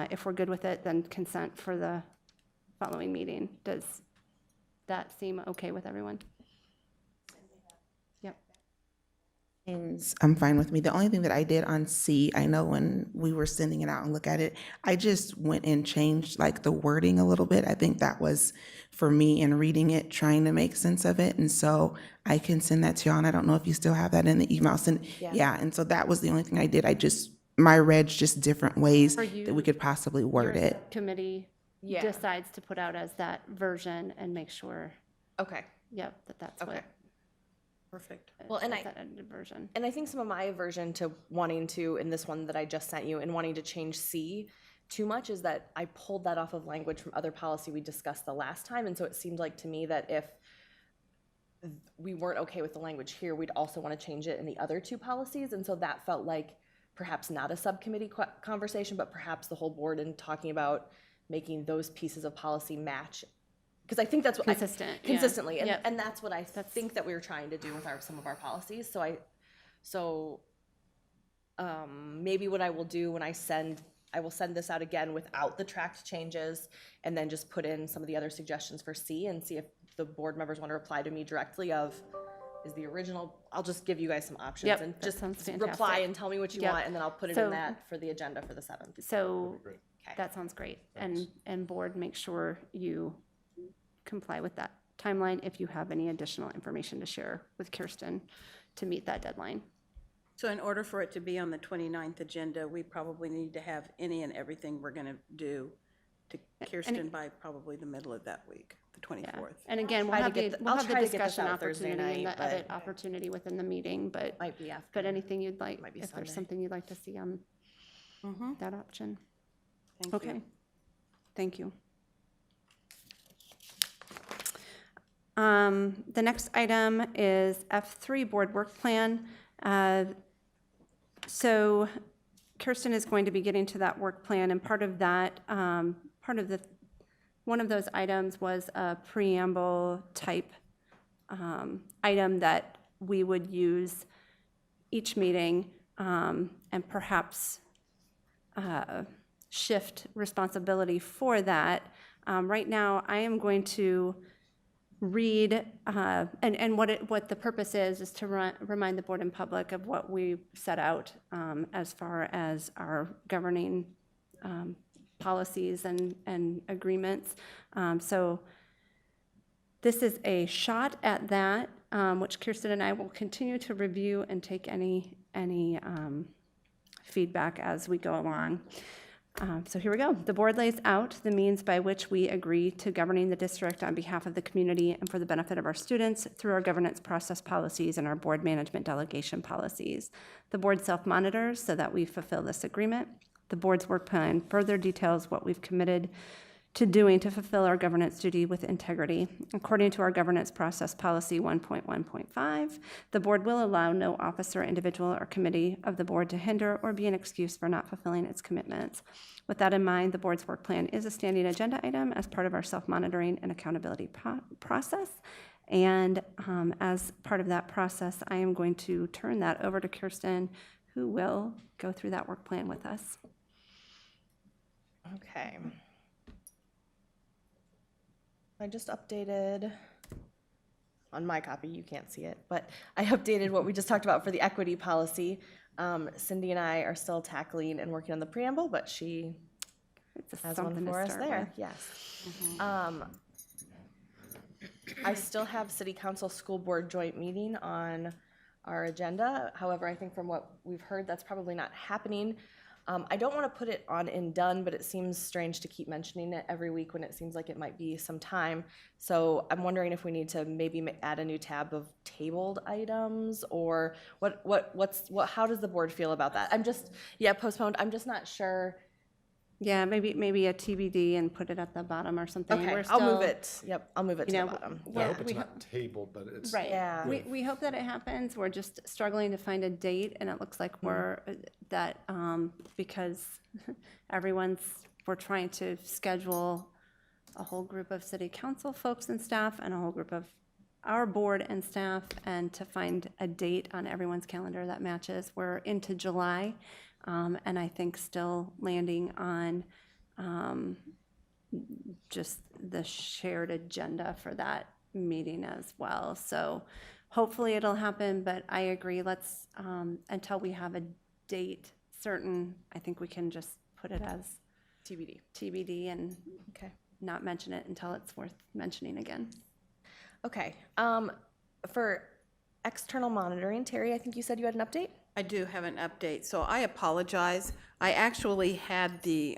if we're good with it, then consent for the following meeting. Does that seem okay with everyone? Yep. I'm fine with me. The only thing that I did on C, I know when we were sending it out and look at it, I just went and changed like the wording a little bit. I think that was for me in reading it, trying to make sense of it. And so I can send that to y'all. And I don't know if you still have that in the email. Yeah. And so that was the only thing I did. My read's just different ways For you, that we could possibly word your it. committee Yeah. decides to put out as that version and make sure, Okay. yep, that's Okay. what. Perfect. Well, and is that edited version. And I think some of my aversion to wanting to, in this one that I just sent you, and wanting to change C too much is that I pulled that off of language from other policy we discussed the last time. And so it seemed like to me that if we weren't okay with the language here, we'd also want to change it in the other two policies. And so that felt like perhaps not a subcommittee conversation, but perhaps the whole board and talking about making those pieces of policy match. Because I think that's what Consistent, yeah. consistently, and, Yep. and that's what I think that we were trying to do with some of our policies. So maybe what I will do when I will send this out again without the tracked changes, and then just put in some of the other suggestions for C and see if the board members want to reply to me directly is the original. I'll just give you guys some options Yep, and that just sounds reply fantastic. and tell me what you Yep. want, and then I'll put it So- in that for the agenda for the 7th. So Okay. that sounds great. And board, make sure you comply with that timeline if you have any additional information to share with Kirsten to meet that deadline. So in order for it to be on the 29th agenda, we probably need to have any and everything we're going to do to Kirsten by probably the middle of that week, the 24th. And again, we'll try to have get the, the- we'll I'll have the try to get this discussion out Thursday opportunity and night, the edit opportunity within the meeting, but, Might be after. but anything you'd like, Might be if Sunday. there's something you'd like to see on that option. Thank you. Okay, thank you. The next item is F3, Board Work Plan. So Kirsten is going to be getting to that work plan, and part of that, one of those items was a preamble type item that we would use each meeting and perhaps shift responsibility for that. Right now, I am going to read, and what the purpose is to remind the board and public of what we set out as far as our governing policies and agreements. So this is a shot at that, which Kirsten and I will continue to review and take any feedback as we go along. So here we go. The board lays out the means by which we agree to governing the district on behalf of the community and for the benefit of our students through our governance process policies and our board management delegation policies. The board self-monitors so that we fulfill this agreement. The board's work plan further details what we've committed to doing to fulfill our governance duty with integrity. According to our governance process policy 1.1.5, the board will allow no officer, individual, or committee of the board to hinder or be an excuse for not fulfilling its commitments. With that in mind, the board's work plan is a standing agenda item as part of our self-monitoring and accountability process. And as part of that process, I am going to turn that over to Kirsten, who will go through that work plan with us. Okay. I just updated, on my copy, you can't see it, but I updated what we just talked about for the equity policy. Cindy and I are still tackling and working on the preamble, but she has one something to for us start there, with. yes. I still have city council school board joint meeting on our agenda. However, I think from what we've heard, that's probably not happening. I don't want to put it on and done, but it seems strange to keep mentioning it every week when it seems like it might be some time. So I'm wondering if we need to maybe add a new tab of tabled items, or how does the board feel about that? Postponed. I'm just not sure. Yeah, maybe a TBD and put it at the bottom or something. Okay, I'll move it. Yep, I'll move it to the bottom. I hope it's not tabled, but it's. Right. Yeah. We hope that it happens. We're just struggling to find a date, and it looks like we're because we're trying to schedule a whole group of city council folks and staff and a whole group of our board and staff, and to find a date on everyone's calendar that matches. We're into July, and I think still landing on just the shared agenda for that meeting as well. So hopefully it'll happen, but I agree, let's, until we have a date certain, I think we can just put it as TBD and Okay. not mention it until it's worth mentioning again. Okay. For external monitoring, Terry, I think you said you had an update? I do have an update, so I apologize. I actually had the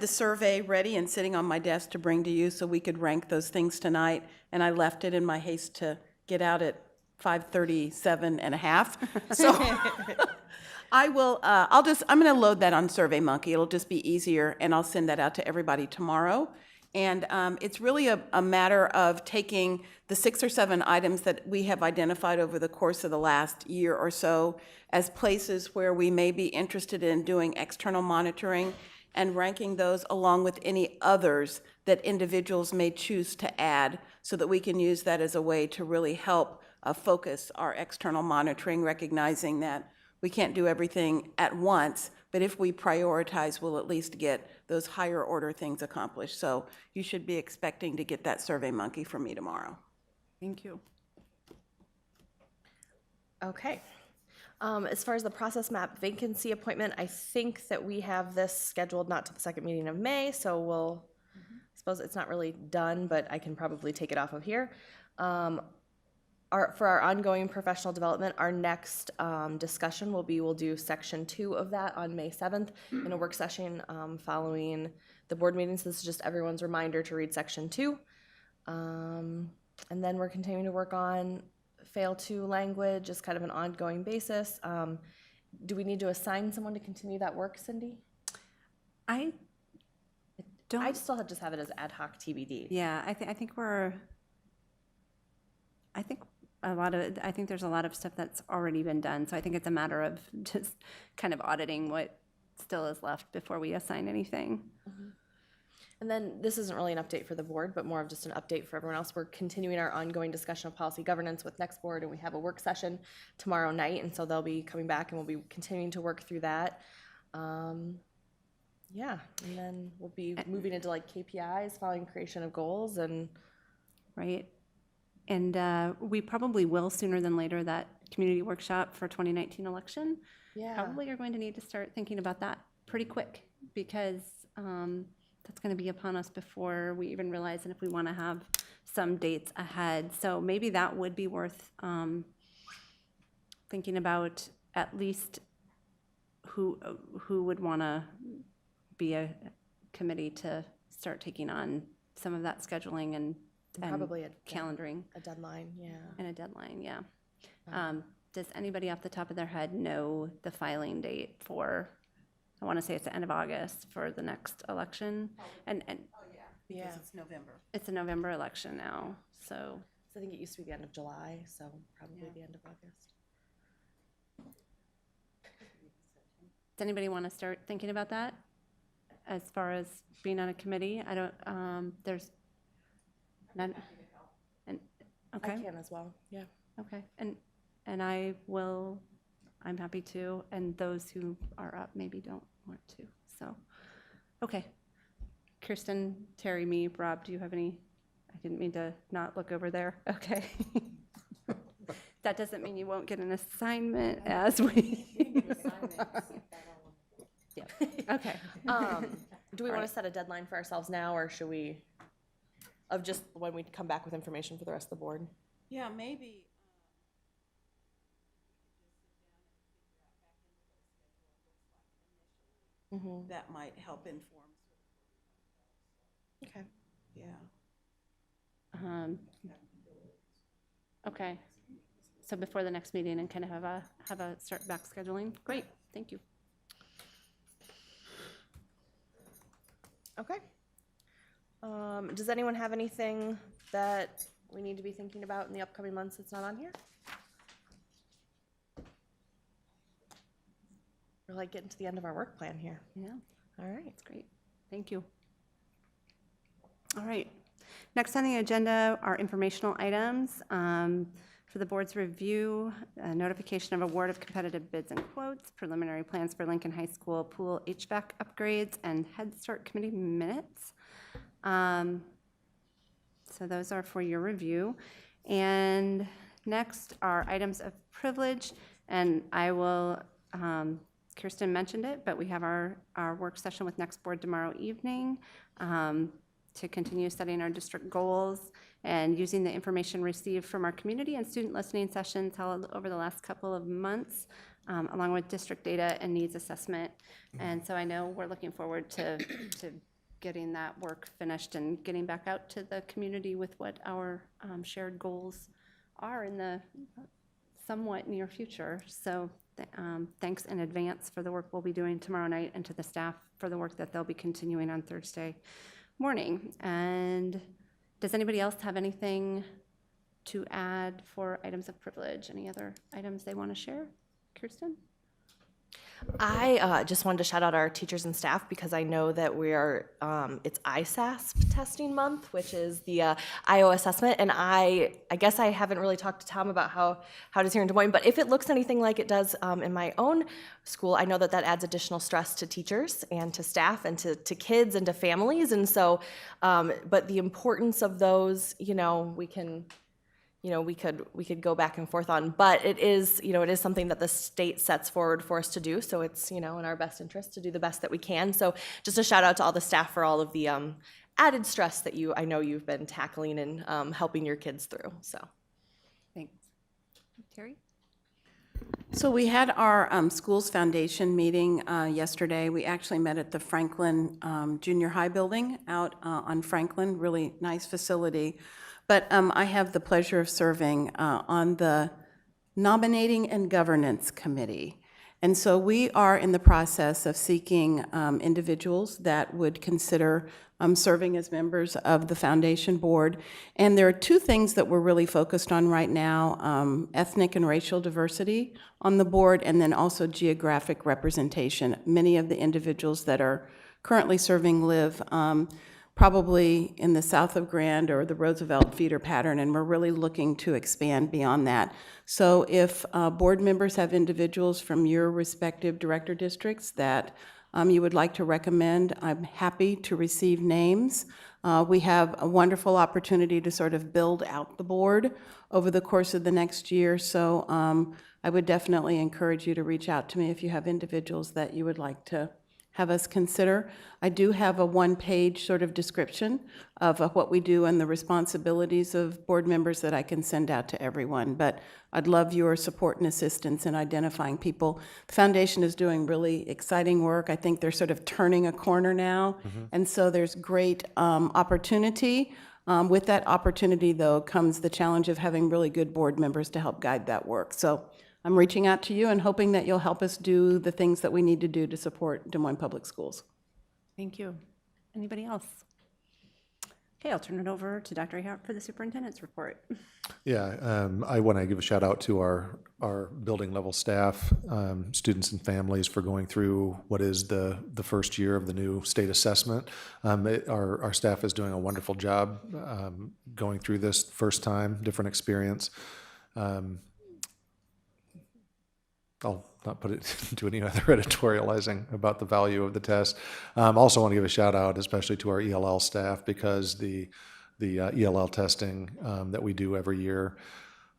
survey ready and sitting on my desk to bring to you so we could rank those things tonight, and I left it in my haste to get out at 5:37 and a half. So I'm going to load that on SurveyMonkey. It'll just be easier, and I'll send that out to everybody tomorrow. And it's really a matter of taking the 6 or 7 items that we have identified over the course of the last year or so as places where we may be interested in doing external monitoring and ranking those along with any others that individuals may choose to add so that we can use that as a way to really help focus our external monitoring, recognizing that we can't do everything at once, but if we prioritize, we'll at least get those higher order things accomplished. So you should be expecting to get that SurveyMonkey from me tomorrow. Thank you. Okay. As far as the process map vacancy appointment, I think that we have this scheduled not to the second meeting of May, so we'll, suppose it's not really done, but I can probably take it off of here. For our ongoing professional development, our next discussion will be, we'll do section 2 of that on May 7th in a work session following the board meetings. This is just everyone's reminder to read section 2. And then we're continuing to work on fail to language as kind of an ongoing basis. Do we need to assign someone to continue that work, Cindy? I still just have it as ad hoc TBD. Yeah, I think there's a lot of stuff that's already been done, so I think it's a matter of just kind of auditing what still is left before we assign anything. Mm-hmm. And then this isn't really an update for the board, but more of just an update for everyone else. We're continuing our ongoing discussion of policy governance with next board, and we have a work session tomorrow night, and so they'll be coming back and we'll be continuing to work through that. Yeah, and then we'll be moving into like KPIs, following creation of goals, and right. And we probably will sooner than later that community workshop for 2019 election. yeah, Probably are going to need to start thinking about that pretty quick because that's going to be upon us before we even realize and if we want to have some dates ahead. So maybe that would be worth thinking about at least who would want to be a committee to start taking on some of that scheduling and probably a calendaring. a deadline. Yeah. And a deadline, yeah. Does anybody off the top of their head know the filing date for, I want to say it's the end of August for the next election? And Yeah. It's November. it's a November election now, so. So I think it used to be the end of July, so probably the end of August. Does anybody want to start thinking about that as far as being on a committee? I don't, there's none. And, okay. I can as well. Yeah. Okay, and I'm happy to, and those who are up maybe don't want to, so, okay. Kirsten, Terry, me, Rob, do you have any, I didn't mean to not look over there, okay. That doesn't mean you won't get an assignment as we. Yeah, okay. Do we want to set a deadline for ourselves now, or should we, of just when we come back with information for the rest of the board? Yeah, maybe. Mm-hmm. That might help inform. Okay. Yeah. Okay, so before the next meeting and kind of have a start back scheduling, great, thank you. Okay. Does anyone have anything that we need to be thinking about in the upcoming months that's not on here? We're like getting to the end of our work plan here. Yeah. All right. That's great. Thank you. All right. Next on the agenda are informational items. For the board's review, notification of award of competitive bids and quotes, preliminary plans for Lincoln High School pool HVAC upgrades, and Head Start committee minutes. So those are for your review. And next are items of privilege, and I will, Kirsten mentioned it, but we have our work session with Next Board tomorrow evening to continue studying our district goals and using the information received from our community and student listening sessions held over the last couple of months, along with district data and needs assessment. And so I know we're looking forward to getting that work finished and getting back out to the community with what our shared goals are in the somewhat near future. So thanks in advance for the work we'll be doing tomorrow night, and to the staff for the work that they'll be continuing on Thursday morning. And does anybody else have anything to add for items of privilege? Any other items they want to share? Kirsten? I just wanted to shout out our teachers and staff because I know that we are, it's ISASP testing month, which is the IO assessment, and I guess I haven't really talked to Tom about how it is here in Des Moines, but if it looks anything like it does in my own school, I know that adds additional stress to teachers and to staff and to kids and to families, and so, but the importance of those, we could go back and forth on, but it is something that the state sets forward for us to do. So it's, in our best interest to do the best that we can. So just a shout out to all the staff for all of the added stress that I know you've been tackling and helping your kids through. So Thanks. Terry? So we had our Schools Foundation meeting yesterday. We actually met at the Franklin Junior High building out on Franklin, really nice facility. But I have the pleasure of serving on the Nominating and Governance Committee. And so we are in the process of seeking individuals that would consider serving as members of the foundation board. And there are two things that we're really focused on right now, ethnic and racial diversity on the board, and then also geographic representation. Many of the individuals that are currently serving live probably in the south of Grand or the Roosevelt feeder pattern, and we're really looking to expand beyond that. So if board members have individuals from your respective director districts that you would like to recommend, I'm happy to receive names. We have a wonderful opportunity to sort of build out the board over the course of the next year, so I would definitely encourage you to reach out to me if you have individuals that you would like to have us consider. I do have a one-page sort of description of what we do and the responsibilities of board members that I can send out to everyone, but I'd love your support and assistance in identifying people. The foundation is doing really exciting work. I think they're sort of turning a corner now, and so there's great opportunity. With that opportunity, though, comes the challenge of having really good board members to help guide that work. So I'm reaching out to you and hoping that you'll help us do the things that we need to do to support Des Moines Public Schools. Thank you. Anybody else? Okay, I'll turn it over to Dr. Ahart for the superintendent's report. Yeah, I want to give a shout out to our building level staff, students and families for going through what is the first year of the new state assessment. Our staff is doing a wonderful job going through this first time, different experience. I'll not put it into any other editorializing about the value of the test. Also want to give a shout out especially to our ELL staff, because the ELL testing that we do every year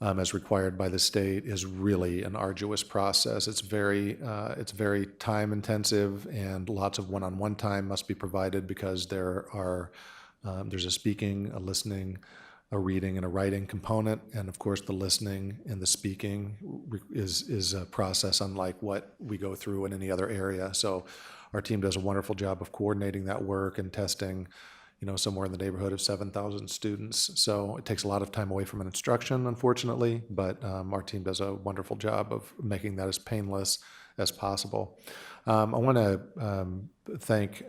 as required by the state is really an arduous process. It's very time intensive, and lots of one-on-one time must be provided because there's a speaking, a listening, a reading and a writing component, and of course the listening and the speaking is a process unlike what we go through in any other area. So our team does a wonderful job of coordinating that work and testing, somewhere in the neighborhood of 7,000 students. So it takes a lot of time away from an instruction, unfortunately, but our team does a wonderful job of making that as painless as possible. I want to thank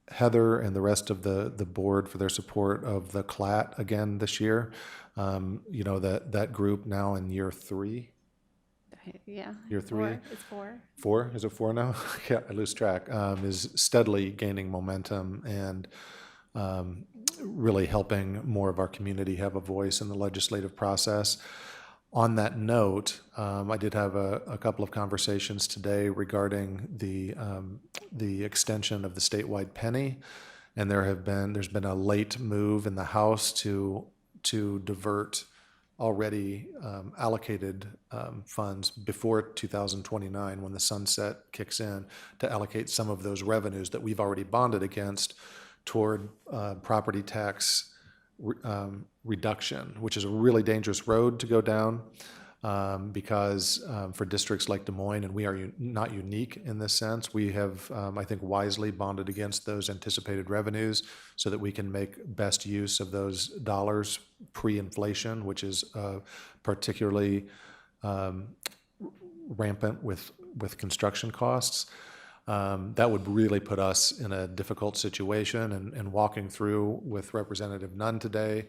Heather and the rest of the board for their support of the CLAT again this year. That group now in year 3. Yeah. Year 3? It's 4. 4? Is it 4 now? Yeah, I lose track. Is steadily gaining momentum and really helping more of our community have a voice in the legislative process. On that note, I did have a couple of conversations today regarding the extension of the statewide penny, and there's been a late move in the House to divert already allocated funds before 2029, when the sunset kicks in, to allocate some of those revenues that we've already bonded against toward property tax reduction, which is a really dangerous road to go down, because for districts like Des Moines, and we are not unique in this sense, we have, I think, wisely bonded against those anticipated revenues so that we can make best use of those dollars pre-inflation, which is particularly rampant with construction costs. That would really put us in a difficult situation, and walking through with Representative Nunn today,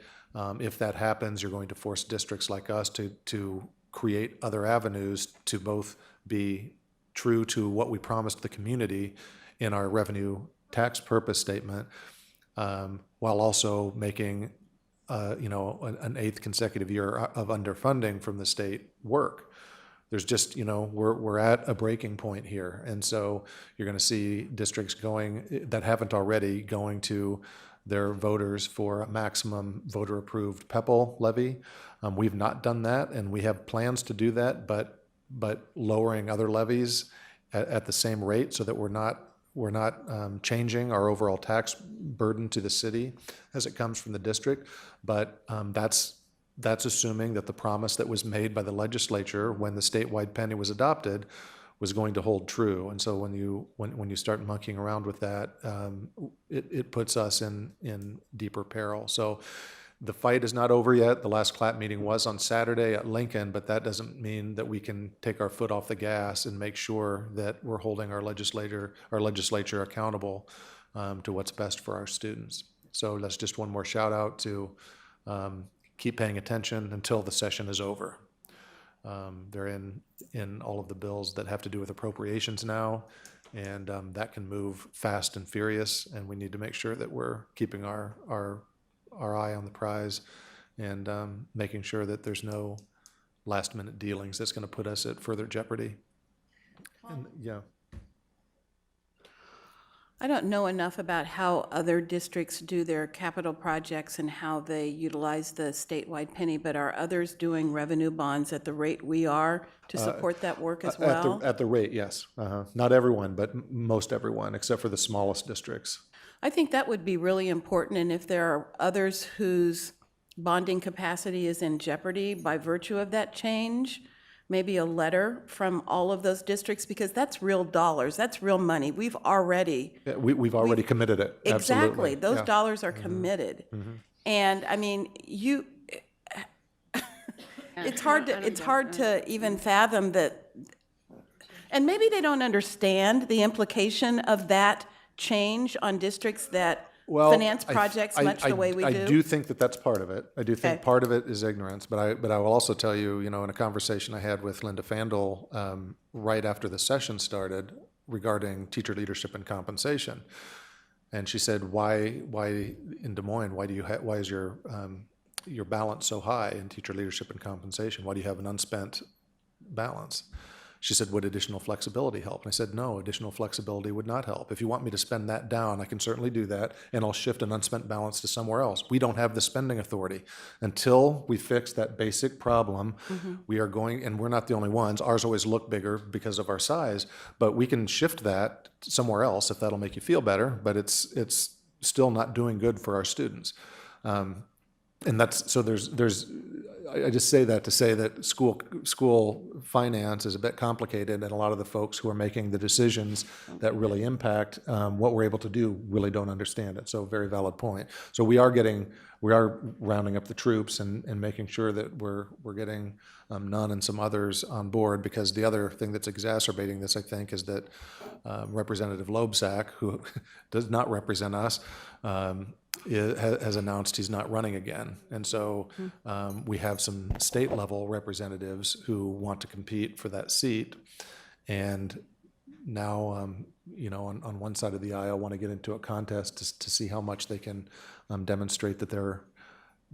if that happens, you're going to force districts like us to create other avenues to both be true to what we promised the community in our revenue tax purpose statement, while also making an 8th consecutive year of underfunding from the state work. There's just, we're at a breaking point here. And so you're going to see districts that haven't already going to their voters for a maximum voter-approved PEPL levy. We've not done that, and we have plans to do that, but lowering other levies at the same rate so that we're not changing our overall tax burden to the city as it comes from the district. But that's assuming that the promise that was made by the legislature when the statewide penny was adopted was going to hold true. And so when you start monkeying around with that, it puts us in deeper peril. So the fight is not over yet. The last CLAP meeting was on Saturday at Lincoln, but that doesn't mean that we can take our foot off the gas and make sure that we're holding our legislature accountable to what's best for our students. So that's just one more shout out to keep paying attention until the session is over. They're in all of the bills that have to do with appropriations now, and that can move fast and furious, and we need to make sure that we're keeping our eye on the prize and making sure that there's no last-minute dealings that's going to put us at further jeopardy. And, yeah. I don't know enough about how other districts do their capital projects and how they utilize the statewide penny, but are others doing revenue bonds at the rate we are to support that work as well? At the rate, yes. Not everyone, but most everyone, except for the smallest districts. I think that would be really important, and if there are others whose bonding capacity is in jeopardy by virtue of that change, maybe a letter from all of those districts, because that's real dollars, that's real money. We've already We've already committed it. Exactly. Absolutely. Those Yeah. dollars are committed. And I mean, it's hard to even fathom that, and maybe they don't understand the implication of that change on districts that finance projects much the way we do. I do think that that's part of it. I do think Okay. part of it is ignorance, but I will also tell you, in a conversation I had with Linda Fandel right after the session started regarding teacher leadership and compensation, and she said, "Why in Des Moines? Why is your balance so high in teacher leadership and compensation? Why do you have an unspent balance?" She said, "Would additional flexibility help?" And I said, "No, additional flexibility would not help. If you want me to spend that down, I can certainly do that, and I'll shift an unspent balance to somewhere else. We don't have the spending authority. Until we fix that basic problem, we are going, and we're not the only ones, ours always look bigger because of our size, but we can shift that somewhere else if that'll make you feel better, but it's still not doing good for our students." And that's, so I just say that to say that school finance is a bit complicated, and a lot of the folks who are making the decisions that really impact what we're able to do really don't understand it. So very valid point. So we are rounding up the troops and making sure that we're getting Nunn and some others on board, because the other thing that's exacerbating this, I think, is that Representative Loebsack, who does not represent us, has announced he's not running again. And so we have some state level representatives who want to compete for that seat. And now, on one side of the aisle, want to get into a contest to see how much they can demonstrate that they're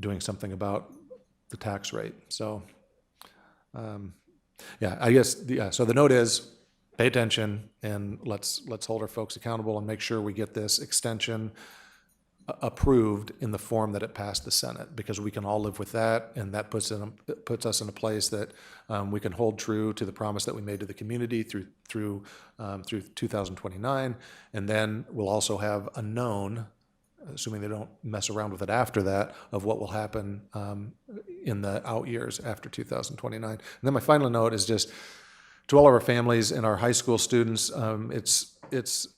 doing something about the tax rate. So, I guess, so the note is, pay attention, and let's hold our folks accountable and make sure we get this extension approved in the form that it passed the Senate, because we can all live with that, and that puts us in a place that we can hold true to the promise that we made to the community through 2029, and then we'll also have a known, assuming they don't mess around with it after that, of what will happen in the out years after 2029. And then my final note is just to all of our families and our high school students. It's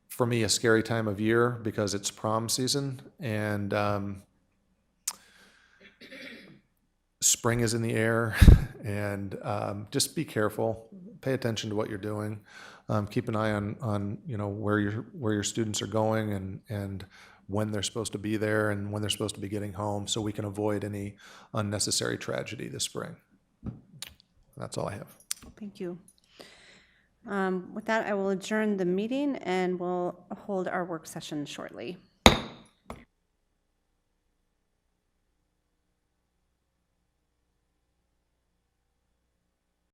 for me a scary time of year because it's prom season, and spring is in the air, and just be careful, pay attention to what you're doing, keep an eye on where your students are going, and when they're supposed to be there and when they're supposed to be getting home, so we can avoid any unnecessary tragedy this spring. That's all I have. Thank you. With that, I will adjourn the meeting and we'll hold our work session shortly.